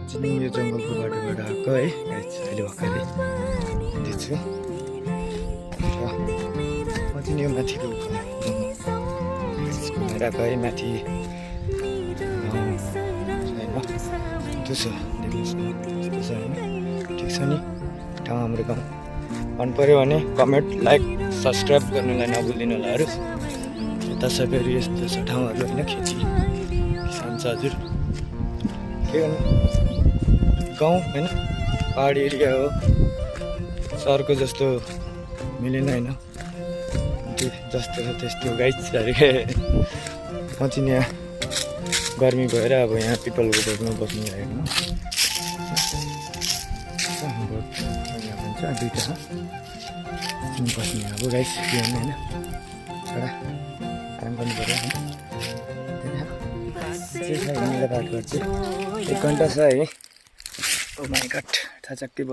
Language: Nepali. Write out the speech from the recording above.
यो जङ्गलको बाटोबाट आएको है अहिले भर्खरै देख्छु म चाहिँ यो माथिको घुमेर आएको है माथि त्यो छ देख्नुहोस् होइन ठिक छ नि ठाउँ हाम्रो गाउँ मन पऱ्यो भने कमेन्ट लाइक सब्सक्राइब गर्नुलाई नभुलिदिनु होलाहरू यता छ फेरि यस्तो छ ठाउँहरू होइन खेती किसान छ हजुर के गर्नु गाउँ होइन पहाडी एरिया हो सहरको जस्तो मिलेन होइन जस्तो छ त्यस्तो गाइड म चाहिँ यहाँ गर्मी भएर अब यहाँ पिपलको बोटमा बस्नु लागेको बोट यहाँ भन्छ दुइटा बस्ने अब गाइस होइन छोडा आराम गर्नु पऱ्यो होइन बात गर्छु 1 घन्टा छ है ओ माई गड थाहा चक्कै बस